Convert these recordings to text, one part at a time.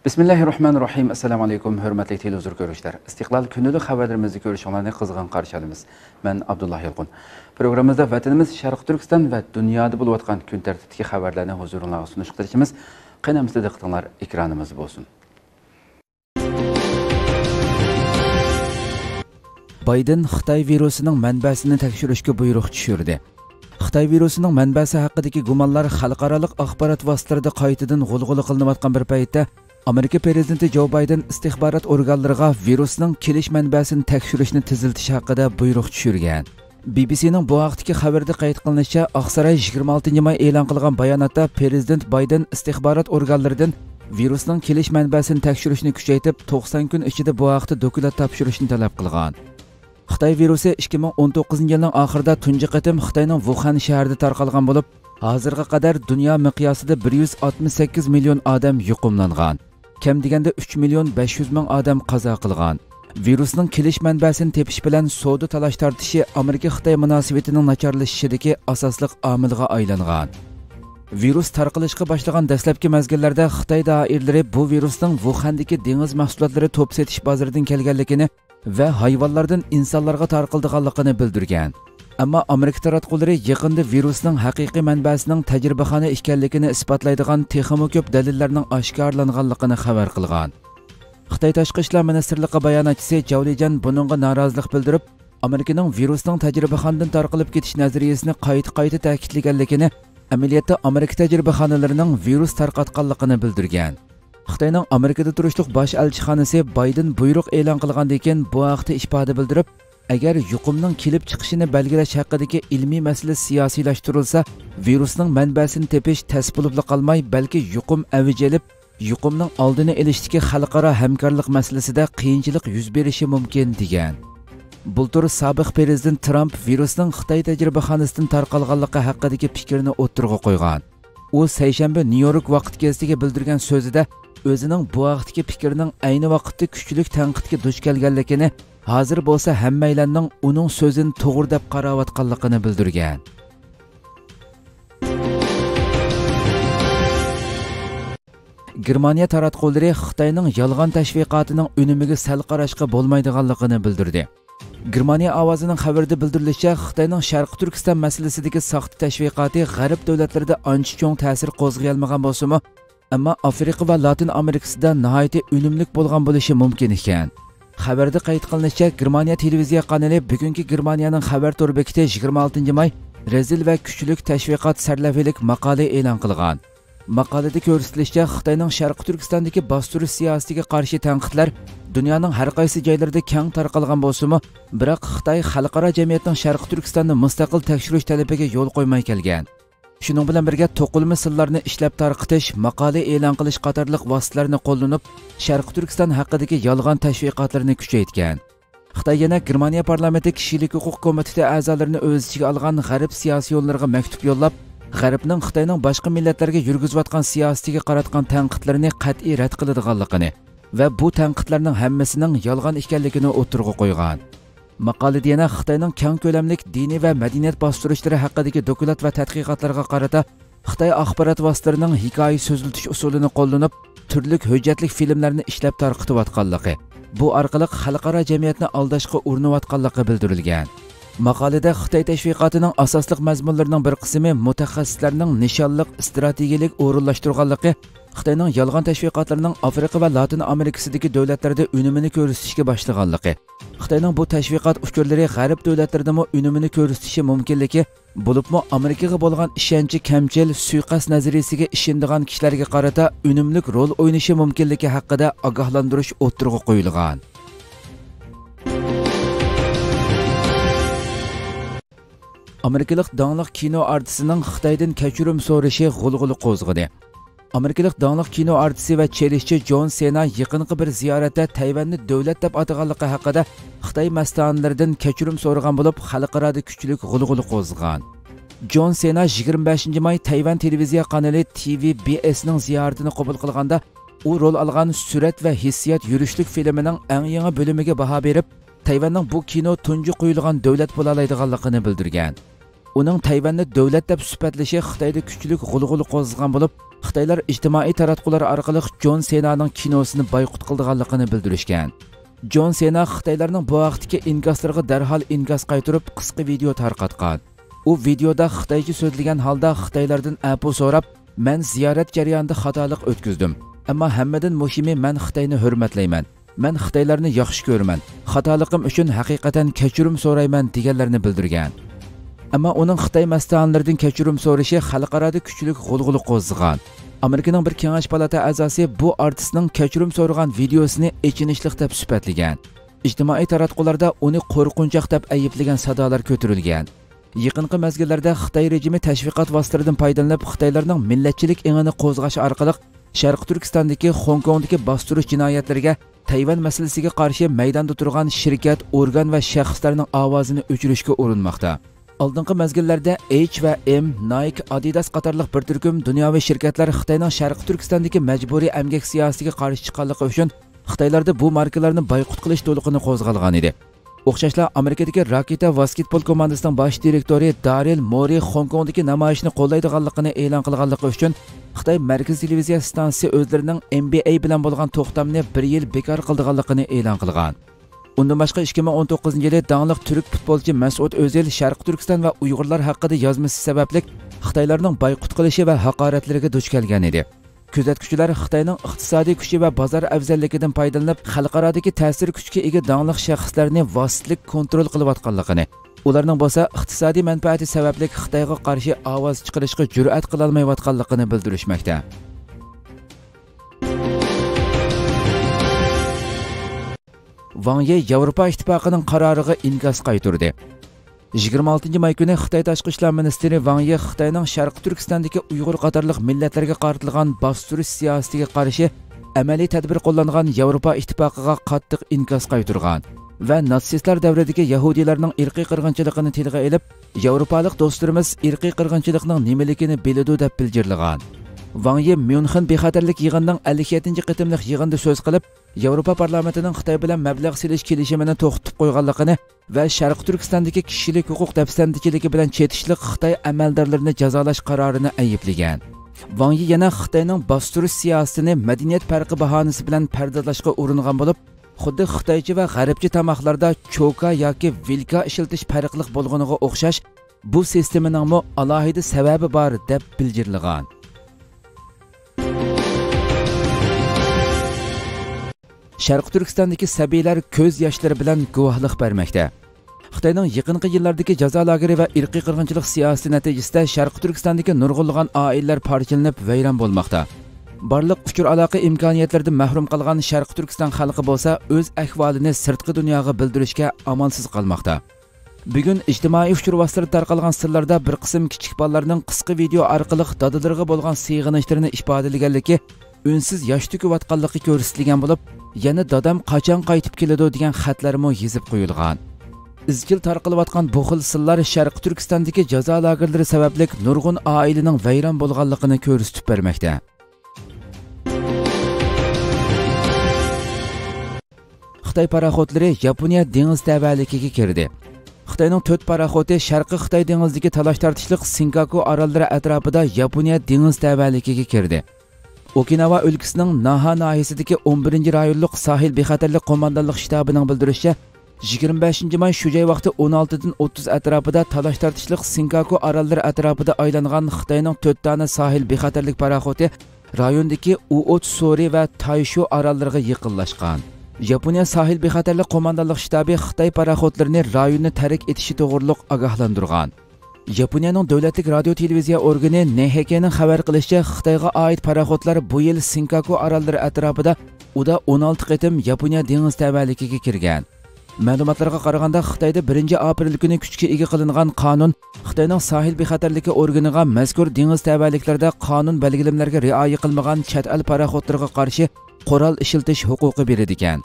Bismillahirrahmanirrahim. Assalamu alaykum, hörmətli televizor görüşlər. İstiqlal günlük xəbərlərimizi görüşünlərni qızğın qarşılayırıq. Mən Abdullah Yılğun. Proqramımızda vətənimiz Şərq Türkistan və dünyada olub atqan gün tərtibdəki xəbərlərini huzurunuzğa sunuşduracağıq. Qənəmizdə diqqətinizlər ekranımız olsun. Biden Xitay virusunun mənbəsini təkşürüşkə buyruq düşürdü. Xitay virusunun mənbəsi haqqındakı gumanlar xalqaralıq axbarat vasitələrində qaytadan g'ulg'ula qilinayotgan bir paytda Amerika prezidenti Joe Biden istixbarat organlariga virusning kelish manbasini tekshirishni tiziltish haqida buyruq tushirgan. BBC'ning bu vaqtdagi xabarda qayd qilinishicha, Oqsaroy 26 may e'lon qilgan bayonotda prezident Biden istixbarat organlaridan virusning kelish manbasini tekshirishni kuchaytirib, 90 kun ichida bu vaqtda dokument topshirishni talab qilgan. Xitoy virusi 2019-yilning oxirida tunji qatim Xitoyning Wuhan shahrida tarqalgan bo'lib, hozirga qadar dunyo miqyosida 168 million odam yuqumlangan. Kam deganda 3 million 500 ming odam qazo qilgan. Virusning kelish manbasini tepish bilan savdo talash tortishi Amerika-Xitoy munosabatining nacharlashishidagi asosli omilga aylangan. Virus tarqalishga boshlagan dastlabki mezgillarda Xitoy doiralari bu virusning Wuhandagi dengiz mahsulotlari to'p setish bozoridan kelganligini va hayvonlardan insonlarga tarqaldiganligini bildirgan. Ammo Amerika taratqullari yaqinda virusning haqiqiy manbasining tajribaxona ekanligini isbotlaydigan texnik ko'p dalillarning oshkorlanganligini xabar qilgan. Xitoy Tashqi ishlar ministrligi bayonotchisi Zhao Lijian buningga norozilik bildirib, Amerikaning virusning tajribaxonadan tarqalib ketish nazariyasini qayta ta'kidlaganligini, amaliyotda Amerika tajribaxonalarining virus tarqatganligini bildirgan. Xitoyning Amerikada turishliq bosh elchixonasi Biden buyruq e'lon qilgandan keyin bu haqda ifoda bildirib, agar yuqumning kelib chiqishini belgilash haqidagi ilmiy masala siyosiylashtirilsa, virusning manbasini tepish tas bo'lib qolmay, balki yuqum avjelib, yuqumning oldini olishdagi xalqaro hamkorlik masalasida qiyinchilik yuz berishi mumkin degan. Bultur sobiq prezident Trump virusning Xitoy tajribaxonasidan tarqalganligi haqidagi fikrini o'ttirg'a qo'ygan. U seshanba New-York vaqt gazetasiga bildirgan so'zida o'zining bu vaqtdagi fikrining ayni vaqtda kuchli tanqidga duch kelganligini, hozir bo'lsa hammaylarning uning so'zini to'g'ri deb qarayotganligini bildirgan. Germaniya taratqullari Xitoyning yolg'on tashviqotining unumiga sal qarashga bo'lmaydiganligini bildirdi. Germaniya ovozining xabarida bildirilishicha, Xitoyning Sharq Turkiston masalasidagi soxta tashviqoti g'arb davlatlarida ancha cho'ng ta'sir qo'zg'ay olmagan bo'lsa-mu, ammo Afrika va Latin Amerikasida nihoyat unumli bo'lgan bo'lishi mumkin ekan. Xabarda qayd qilinishicha, Germaniya televiziya kanali bugungi Germaniyaning xabar to'ri bekiti 26 may rezil va kuchli tashviqot sarlavhalik maqola e'lon qilgan. Maqolada ko'rsatilishicha, Xitoyning Sharq Turkistondagi bostirish siyosatiga qarshi tanqidlar dunyoning har qaysi joylarida keng tarqalgan bo'lsa-mu, biroq Xitoy xalqaro jamiyatning Sharq Turkistonni mustaqil tekshirish talabiga yo'l qo'ymay kelgan. Shuning bilan birga to'qilma sillarni ishlab tarqitish, maqola e'lon qilish qatorliq vositalarni qo'llanib, Sharq Turkiston haqidagi yolg'on tashviqotlarni kuchaytirgan. Xitoy yana Germaniya parlamenti kishilik huquq komiteti a'zolarini o'z ichiga olgan g'arb siyosiyonlariga maktub yo'llab, g'arbning Xitoyning boshqa millatlarga yurgizayotgan siyosatiga qaratgan tanqidlarini qat'iy rad qiladiganligini va bu tanqidlarning hammasining yolg'on ekanligini o'ttirg'a qo'ygan. Maqolada yana Xitoyning keng ko'lamlik diniy va madaniyat bostirishlari haqidagi dokument va tadqiqotlarga qarata Xitoy axborot vositalarining hikoya so'zlatish usulini qo'llanib, turli hujjatli filmlarni ishlab tarqatayotganligi, bu orqali xalqaro jamiyatni aldashga urinayotganligi bildirilgan. Maqolada Xitoy tashviqotining asosli mazmunlarining bir qismi mutaxassislarning nishonliq strategiyalik o'rinlashtirganligi, Xitoyning yolg'on tashviqotlarining Afrika va Latin Amerikasidagi davlatlarda unumini ko'rsatishga boshlaganligi, Xitoyning bu tashviqot uchurlari g'arb davlatlaridami unumini ko'rsatishi mumkinligi, bo'libmi Amerikaga bo'lgan ishonchi kamchil suiqasd nazariyasiga ishonadigan kishilarga qarata unumli rol o'ynashi mumkinligi haqida ogohlantirish o'ttirg'a qo'yilgan. Amerikalik danglik kino artistining Xitoydan kechirim so'rashi g'ulg'ula qo'zg'adi. Amerikalik danglik kino artisti va chelishchi John Cena yaqinqi bir ziyoratda Tayvanni davlat deb ataganligi haqida Xitoy mas'ullaridan kechirim so'ragan bo'lib, xalqaroda kuchli g'ulg'ula qo'zg'agan. John Cena 25 may Tayvan televiziya kanali TVBS'ning ziyoratini qabul qilganda, u rol olgan surat va hissiyot yurishlik filmining eng yangi bo'limiga baho berib, Tayvanning bu kino tunji qo'yilgan davlat bo'la oladiganligini bildirgan. uning Tayvanni davlat deb sifatlashi Xitoyda kuchli g'ulg'ula qo'zg'agan bo'lib, Xitoylar ijtimoiy taratqular orqali Jon Senaning kinosini boyqut qilganligini bildirishgan. Jon Sena Xitoylarning bu vaqtdagi inkaslariga darhol inkas qaytarib qisqa video tarqatgan. U videoda Xitoycha so'zlagan holda Xitoylardan afu so'rab, "Men ziyorat jarayonida xatolik o'tkazdim. Ammo hammadan muhimi men Xitoyni hurmatlayman. Men Xitoylarni yaxshi ko'raman. Xatoliqim uchun haqiqatan kechirim so'rayman" deganlarini bildirgan. Ammo uning Xitoy maslahanlaridan kechirim so'rashi xalqaro kuchli g'ulg'ula qo'zg'agan. Amerikaning bir kengash palata a'zosi bu artistning kechirim so'ragan videosini echinishliq deb sifatlagan. Ijtimoiy taratqularda uni qo'rqinchoq deb ayblagan sadolar ko'tarilgan. Yaqinqi mezgillarda Xitoy rejimi tashviqot vositalaridan foydalanib Xitoylarning millatchilik ingini qo'zg'ash orqali Sharq Turkistondagi, Hong Kongdagi bostirish jinoyatlariga, Tayvan masalasiga qarshi maydonda turgan shirkat, organ va shaxslarning ovozini o'chirishga urinmoqda. Oldingi mezgillarda H&M, Nike, Adidas qatorliq bir turkum dunyoviy shirkatlar Xitoyning Sharq Turkistondagi majburiy emgak siyosatiga qarshi chiqqanligi uchun Xitoylarda bu markalarni boyqut qilish to'liqini qo'zg'algan edi. O'xshashla Amerikadagi Raketa basketbol komandasining bosh direktori Daryl Morey Hong Kongdagi namoyishni qo'llaydiganligini e'lon qilganligi uchun Xitoy Markaziy televiziya stansiyasi o'zlarining NBA bilan bo'lgan to'xtamni 1 yil bekor qilganligini e'lon qilgan. Undan boshqa 2019-yili danglik turk futbolchi Mas'ud O'zil Sharq Turkiston va Uyg'urlar haqida yozmasi sababli Xitoylarning boyqut qilishi va haqoratlariga duch kelgan edi. Kuzatuvchilar Xitoyning iqtisodiy kuchi va bozor afzalligidan foydalanib, xalqarodagi ta'sir kuchiga ega danglik shaxslarni vositalik kontrol qilayotganligini, ularning bo'lsa iqtisodiy manfaati sababli Xitoyga qarshi ovoz chiqarishga jur'at qila olmayotganligini bildirishmoqda. Wang Yi Yevropa ittifoqining qaroriga inkas qaytardi. 26 may kuni Xitoy Tashqi ishlar ministri Wang Yi Xitoyning Sharq Turkistondagi Uyg'ur qatorliq millatlarga qaratilgan bostirish siyosatiga qarshi amaliy tadbir qo'llangan Yevropa ittifoqiga qattiq inkas qaytargan va natsistlar davridagi yahudiylarning irqiy qirg'inchiligini tilga olib, Yevropalik do'stlarimiz irqiy qirg'inchilikning nimaligini biladi deb bildirgan. Wang Yi Myunxen bexatarlik yig'inining 57-qitimliq yig'inida so'z qilib, Yevropa parlamentining Xitoy bilan mablag' selish kelishimini to'xtatib qo'yganligini va Sharq Turkistondagi kishilik huquq dafsandichiligi bilan chetishlik Xitoy amaldorlarini jazolash qarorini ayblagan. Wang Yi yana Xitoyning bostirish siyosatini madaniyat farqi bahonasi bilan pardalashga uringan bo'lib, xuddi Xitoycha va g'arbcha tamoqlarda choka yoki vilka ishiltish farqli bo'lganiga o'xshash bu sistemaning alohida sababi bor deb bildirilgan. Sharq Turkistondagi sabiylar ko'z yoshlari bilan guvohlik bermoqda. Xitoyning yaqinqi yillardagi jazo lageri va irqiy qirg'inchilik siyosati natijasida Sharq Turkistondagi nurg'unlagan oilalar parchalanib vayron bo'lmoqda. Barliq uchur aloqa imkoniyatlaridan mahrum qolgan Sharq Turkiston xalqi bo'lsa, o'z ahvolini sirtqi dunyoga bildirishga amalsiz qolmoqda. Bugun ijtimoiy uchur vositalari tarqalgan sirlarda bir qism kichik bolalarning qisqa video orqali dadalariga bo'lgan sig'inishlarini ifodalaganligi unsiz yosh to'kayotganligi ko'rsatilgan bo'lib, yana dadam qachon qaytib keladi degan xatlarmi yozib qo'yilgan. Izchil tarqalayotgan bu xil sirlar Sharq Turkistondagi jazo lagerlari sababli nurg'un oilaning vayron bo'lganligini ko'rsatib bermoqda. Xitoy paraxodlari Yaponiya dengiz tavalligiga kirdi. Xitoyning 4 paraxodi Sharqiy Xitoy dengizidagi talash-tortishliq Senkaku orollari atrofida Yaponiya dengiz tavalligiga kirdi. Okinawa o'lkasining Naha noyasidagi 11 rayonlik sahil bexatarlik qo'mondonlik shtabining bildirishicha, 25 may shu joy vaqti 16 dan 30 atrofida talash-tortishliq Senkaku orollari atrofida aylangan Xitoyning 4 dona sahil bexatarlik paraxodi rayondagi Uotsuri va Taishu orollariga yaqinlashgan. Yaponiya sahil bexatarlik qo'mondonlik shtabi Xitoy paraxodlarini rayonni tark etishi to'g'riliq ogohlantirgan. Yaponiyaning davlatlik radio televiziya organi NHKning xabar qilishicha, Xitoyga oid paraxodlar bu yil Senkaku orollari atrofida uda 16 qitim Yaponiya dengiz tavalligiga kirgan. Ma'lumotlarga qaraganda, Xitoyda 1-aprel kuni kuchga ega qilingan qonun Xitoyning sahil bexatarligi organiga mazkur dengiz tavalliklarda qonun belgilamlariga rioya qilmagan chet el paraxodlariga qarshi qurol ishiltish huquqi beradi ekan.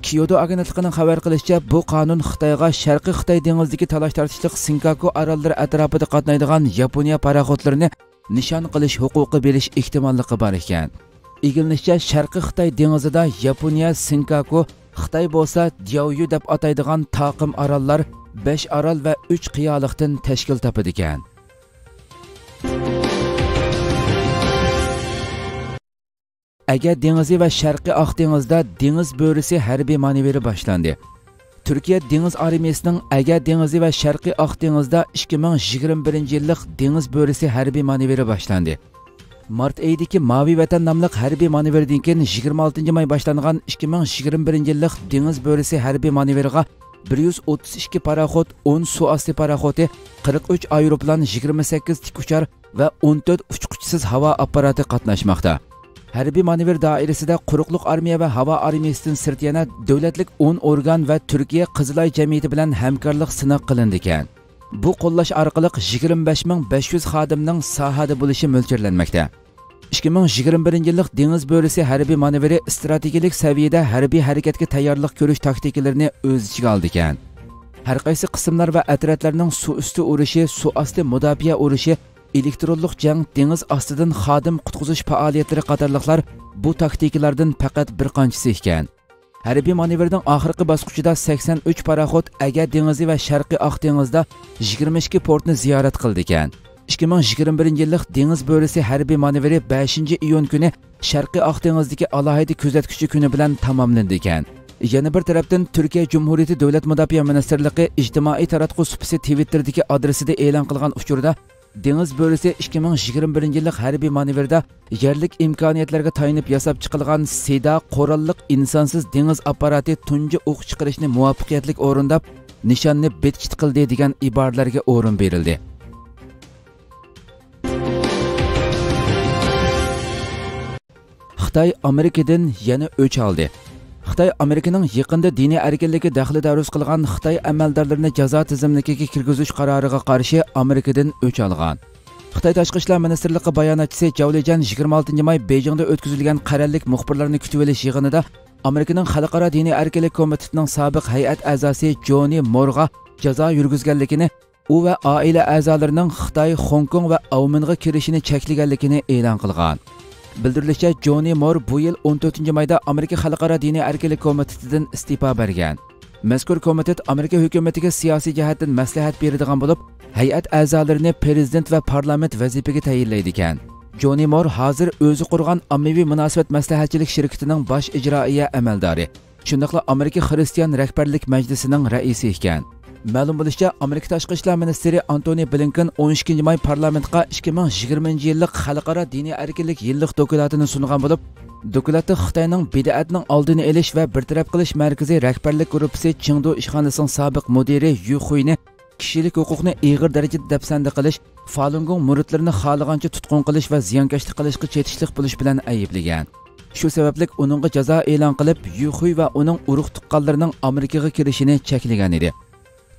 Kyoto agentligining xabar qilishicha, bu qonun Xitoyga Sharqiy Xitoy dengizidagi talash-tortishliq Senkaku orollari atrofida qatnaydigan Yaponiya paraxodlarini nishon qilish huquqi berish ehtimolligi bor ekan. Egilishicha, Sharqiy Xitoy dengizida Yaponiya Senkaku, Xitoy bo'lsa Diaoyu deb ataydigan taqim orollar 5 orol va 3 qiyolikdan tashkil topadi ekan. Ege dengizi ve Şarkı Ak dengizda dengiz börisi harbiy manevri başlandı. Türkiye Deniz Armiyasının Ege dengizi ve Şarkı Ak dengizda 2021 yıllık dengiz börisi harbiy manevri başlandı. Mart ayidagi Mavi Vatan namli harbiy manevrdan keyin 26 may boshlangan 2021 yillik dengiz börisi harbiy manevriga 132 paraxot, 10 suasti paraxoti, 43 aeroplan, 28 tik uchar ve 14 uçquchisiz havo apparati qatnashmoqda. Harbiy manevr doirasida quruqliq armiya va havo armiyasidan sirt yana davlatlik 10 organ va Turkiya Qizilay jamiyati bilan hamkorlik sinab qilindi ekan. Bu qo'llash orqali 25500 xodimning sohada bo'lishi mo'ljallanmoqda. 2021 yillik dengiz börisi harbiy manevri strategik saviyada harbiy harakatga tayyorlik ko'rish taktikalarini o'z ichiga oldi ekan. Har qaysi qismlar va otryadlarning suv usti urushi, suv osti mudofaa urushi, elektronlik jang, dengiz ostidan xodim qutqizish faoliyatlari qatorliqlar bu taktikalardan faqat bir qanchasi ekan. Harbiy manevrning oxirgi bosqichida 83 paraxot Ege dengizi va Sharqiy Oq dengizda 22 portni ziyorat qildi ekan. 2021 yillik dengiz börisi harbiy manevri 5 iyun kuni Sharqiy Oq dengizdagi alohida kuzatuvchi kuni bilan tamomlandi ekan. Yana bir tarafdan Turkiya Cumhuriyeti Davlat Mudofaa Ministrligi ijtimoiy taratquv supisi Twitter'dagi adresida e'lon qilgan uchurda dengiz börisi 2021 yillik harbiy manevrda yerlik imkoniyatlarga tayanib yasab chiqilgan Seda qurolliq insonsiz dengiz apparati tunji o'q chiqarishni muvaffaqiyatli o'rindab nishonni betkit qildi degan iboralarga o'rin berildi. Xitoy Amerikadan yana o'ch oldi. Xitoy Amerikaning yaqinda diniy erkinlikka daxli daruz qilgan Xitoy amaldorlarini jazo tizimligiga kirgizish qaroriga qarshi Amerikadan o'ch olgan. Xitoy Tashqi ishlar ministrligi bayonotchisi Zhao Lijian 26 may Beijingda o'tkazilgan qarorlik muxbirlarni kutib olish yig'inida Amerikaning Xalqaro diniy erkinlik komitetining sobiq hay'at a'zosi Joni Morga jazo yurgizganligini, u va oila a'zolarining Xitoy, Hong Kong va Auminga kirishini cheklaganligini e'lon qilgan. Bildirilishicha, Joni Mor bu yil 14 mayda Amerika Xalqaro diniy erkinlik komitetidan istifa bergan. Mazkur komitet Amerika hukumatiga siyosiy jihatdan maslahat beradigan bo'lib, hay'at a'zolarini prezident va parlament vazifaga tayinlaydi ekan. Joni Mor hozir o'zi qurgan ommaviy munosabat maslahatchilik shirkatining bosh ijroiya amaldori, shundaqla Amerika Xristian rahbarlik majlisining raisi ekan. Ma'lum bo'lishicha, Amerika Tashqi ishlar ministri Antony Blinken 12 may parlamentga 2020 yillik xalqaro diniy erkinlik yillik dokumentini sungan bo'lib, dokumentda Xitoyning bid'atning oldini olish va bartaraf qilish markaziy rahbarlik guruhi Chengdu ishxonasining sobiq mudiri Yu Xuyni kishilik huquqni ig'ir darajada dafsanda qilish, Falun Gong muridlarini xohlagancha tutqun qilish va ziyonkashlik qilishga chetishlik bo'lish bilan ayblagan. Shu sababli uningga jazo e'lon qilib, Yu Xuy va uning urug' tuqqanlarining Amerikaga kirishini cheklagan edi.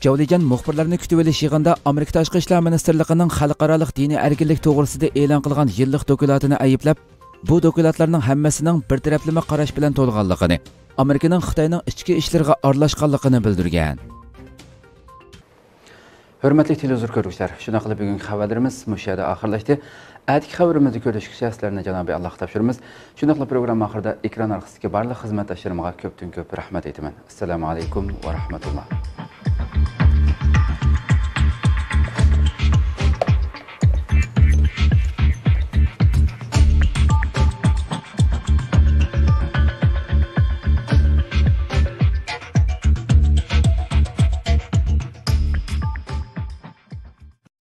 Zhao Lijian muxbirlarni kutib olish yig'inida Amerika Tashqi ishlar ministrligining xalqaro diniy erkinlik to'g'risida e'lon qilgan yillik dokumentini ayblab, bu dokumentlarning hammasining bir taraflama qarash bilan to'lganligini, Amerikaning Xitoyning ichki ishlariga aralashganligini bildirgan. Hurmatli televizor ko'ruvchilar, shuna qilib bugungi xabarlarimiz mush yerda oxirlashdi. Atigi xabarimizni ko'rishga sizlarni Janobi Alloh topshiramiz. Shuna qilib programma oxirida ekran orqasidagi barcha xizmatdoshlarimga ko'pdan ko'p rahmat aytaman. Assalomu alaykum va rahmatulloh.